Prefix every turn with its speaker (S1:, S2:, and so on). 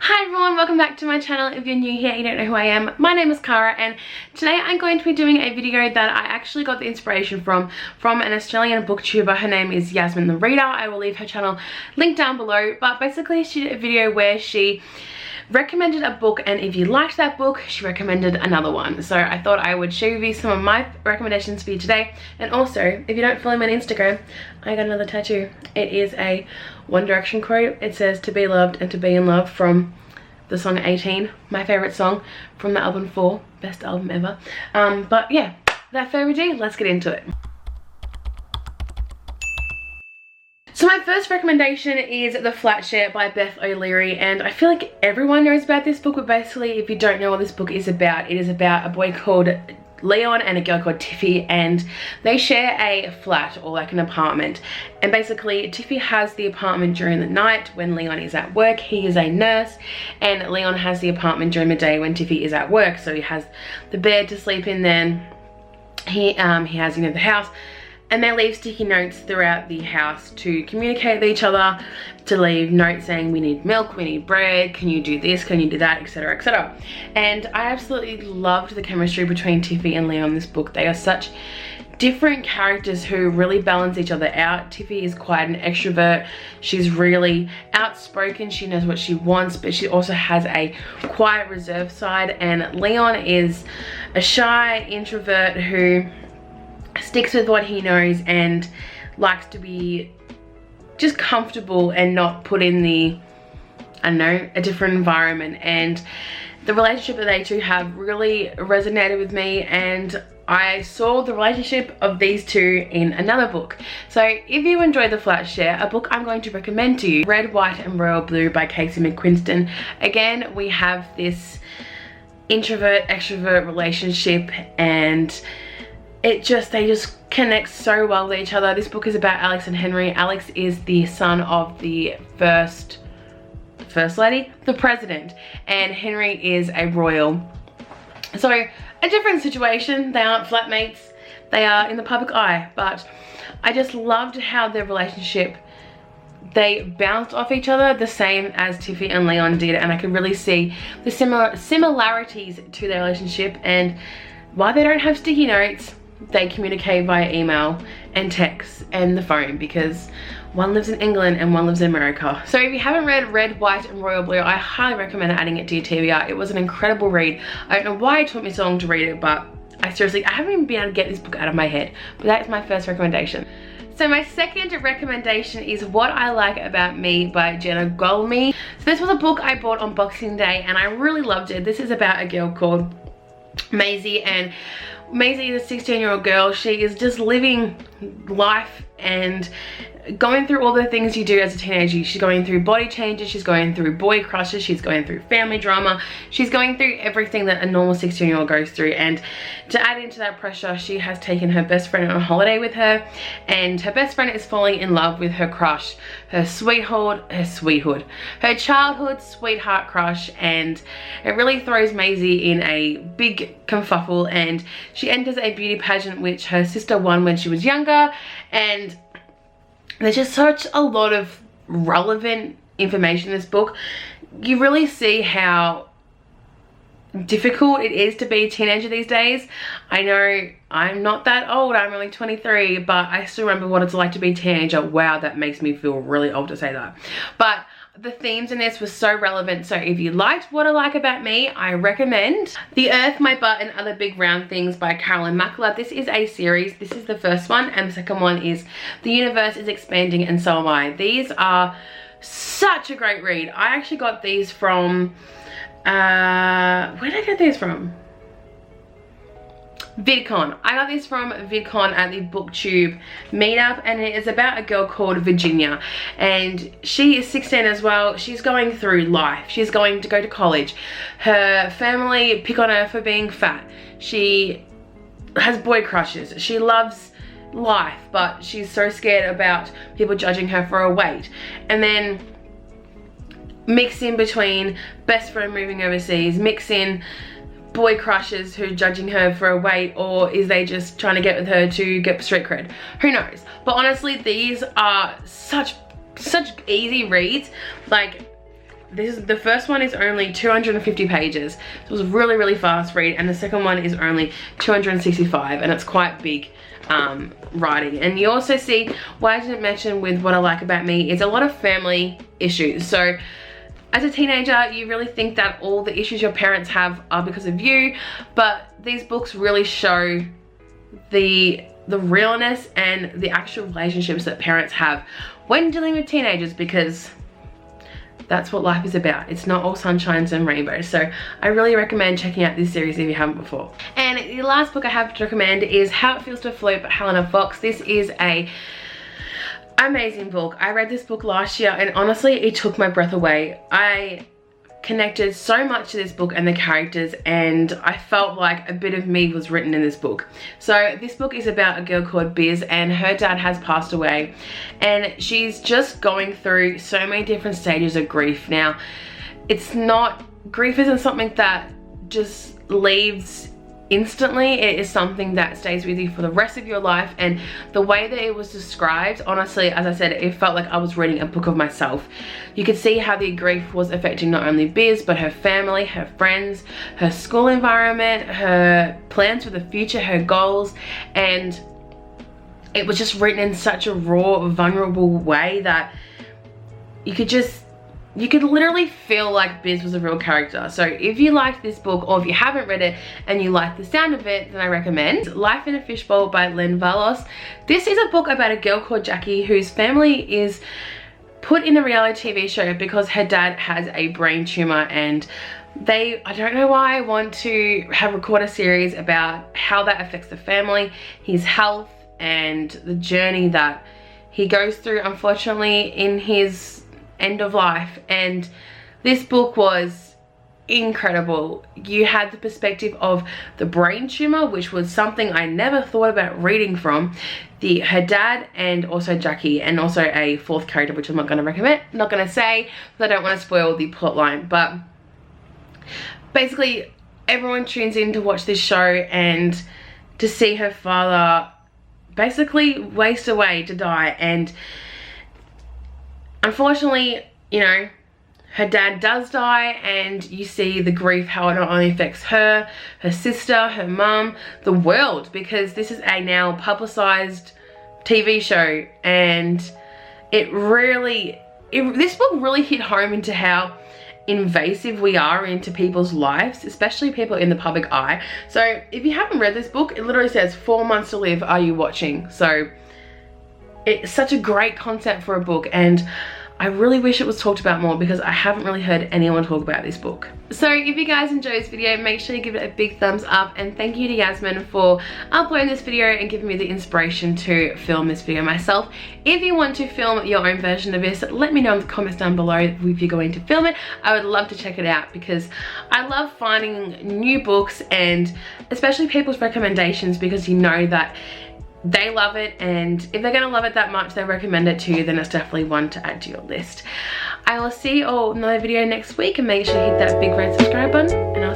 S1: Hi everyone, welcome back to my channel. If you're new here, you don't know who I am. My name is Cara and today I'm going to be doing a video that I actually got the inspiration from an Australian booktuber. Her name is Yasmin the Reader. I will leave her channel linked down below, but basically she did a video where she recommended a book, and if you liked that book, she recommended another one. So I thought I would share with you some of my recommendations for you today. And also, if you don't follow me on Instagram, I got another tattoo. It is a One Direction quote. It says "to be loved and to be in love" from the song 18, my favorite song from the album 4, best album ever. But yeah, without further ado, let's get into it. So my first recommendation is The Flatshare by Beth O'Leary, and I feel like everyone knows about this book, but basically if you don't know what this book is about, it is about a boy called Leon and a girl called Tiffy, and they share a flat, or like an apartment. And basically Tiffy has the apartment during the night when Leon is at work. He is a nurse, and Leon has the apartment during the day when Tiffy is at work. So he has the bed to sleep in, then he has, you know, the house. And they leave sticky notes throughout the house to communicate with each other, to leave notes saying we need milk, we need bread, can you do this, can you do that, etc, etc. And I absolutely loved the chemistry between Tiffy and Leon in this book. They are such different characters who really balance each other out. Tiffy is quite an extrovert. She's really outspoken. She knows what she wants, but she also has a quiet, reserved side. And Leon is a shy introvert who sticks with what he knows and likes to be just comfortable and not put in the, I don't know, a different environment. And the relationship that they two have really resonated with me, and I saw the relationship of these two in another book. So if you enjoy The Flatshare, a book I'm going to recommend to you, Red, White and Royal Blue by Casey McQuiston. Again, we have this introvert extrovert relationship, and they just connect so well with each other. This book is about Alex and Henry. Alex is the son of the first lady, the president, and Henry is a royal. So a different situation. They aren't flatmates, they are in the public eye, but I just loved how their relationship, they bounced off each other the same as Tiffy and Leon did, and I could really see the similarities to their relationship. And while they don't have sticky notes, they communicate via email and text and the phone, because one lives in England and one lives in America. So if you haven't read Red, White and Royal Blue, I highly recommend adding it to your TBR. It was an incredible read. I don't know why it took me so long to read it, but I haven't even been able to get this book out of my head. But that's my first recommendation. So my second recommendation is What I Like About Me by Jenna Golmi. So this was a book I bought on Boxing Day and I really loved it. This is about a girl called Maisie, and Maisie is a 16-year-old girl. She is just living life and going through all the things you do as a teenager. She's going through body changes, she's going through boy crushes, she's going through family drama, she's going through everything that a normal 16-year-old goes through. And to add into that pressure, she has taken her best friend on a holiday with her, and her best friend is falling in love with her crush, her childhood sweetheart crush, and it really throws Maisie in a big kerfuffle. And she enters a beauty pageant which her sister won when she was younger, and there's just such a lot of relevant information in this book. You really see how difficult it is to be a teenager these days. I know I'm not that old, I'm only 23, but I still remember what it's like to be a teenager. Wow, that makes me feel really old to say that. But the themes in this were so relevant. So if you liked What I Like About Me, I recommend The Earth, My Butt and Other Big Round Things by Carolyn McCullough. This is a series. This is the first one, and the second one is The Universe is Expanding and So Am I. These are such a great read. I actually got these from where did I get these from? VidCon. I got this from VidCon at the BookTube meetup, and it is about a girl called Virginia, and she is 16 as well. She's going through life. She's going to go to college. Her family pick on her for being fat. She has boy crushes. She loves life, but she's so scared about people judging her for her weight. And then mix in between best friend moving overseas, mix in boy crushes who are judging her for her weight, or is they just trying to get with her to get street cred? Who knows? But honestly, these are such easy reads. Like, the first one is only 250 pages. So it was a really, really fast read, and the second one is only 265, and it's quite big writing. And you also see, what I didn't mention with What I Like About Me is a lot of family issues. So as a teenager, you really think that all the issues your parents have are because of you, but these books really show the realness and the actual relationships that parents have when dealing with teenagers, because that's what life is about. It's not all sunshines and rainbows. So I really recommend checking out this series if you haven't before. And the last book I have to recommend is How It Feels to Float by Helena Fox. This is a amazing book. I read this book last year, and honestly, it took my breath away. I connected so much to this book and the characters, and I felt like a bit of me was written in this book. So this book is about a girl called Biz, and her dad has passed away, and she's just going through so many different stages of grief. Now, grief isn't something that just leaves instantly. It is something that stays with you for the rest of your life, and the way that it was described, honestly, as I said, it felt like I was reading a book of myself. You could see how the grief was affecting not only Biz, but her family, her friends, her school environment, her plans for the future, her goals, and it was just written in such a raw, vulnerable way that you could literally feel like Biz was a real character. So if you liked this book, or if you haven't read it and you like the sound of it, then I recommend Life in a Fishbowl by Len Valos. This is a book about a girl called Jackie whose family is put in a reality TV show because her dad has a brain tumor, and I don't know why, want to record a series about how that affects the family, his health, and the journey that he goes through, unfortunately, in his end of life. And this book was incredible. You had the perspective of the brain tumor, which was something I never thought about reading from, her dad, and also Jackie, and also a fourth character, which I'm not going to say, because I don't want to spoil the plot line. But basically, everyone tunes in to watch this show and to see her father basically waste away to die. And unfortunately, you know, her dad does die, and you see the grief, how it not only affects her, her sister, her mum, the world, because this is a now publicized TV show. And this book really hit home into how invasive we are into people's lives, especially people in the public eye. So if you haven't read this book, it literally says 4 months to live, are you watching? So it's such a great concept for a book, and I really wish it was talked about more, because I haven't really heard anyone talk about this book. So if you guys enjoyed this video, make sure you give it a big thumbs up, and thank you to Yasmin for uploading this video and giving me the inspiration to film this video myself. If you want to film your own version of this, let me know in the comments down below if you're going to film it. I would love to check it out, because I love finding new books, and especially people's recommendations, because you know that they love it, and if they're gonna love it that much, they recommend it to you, then it's definitely one to add to your list. I will see you all in another video next week, and make sure you hit that big red subscribe button, and I'll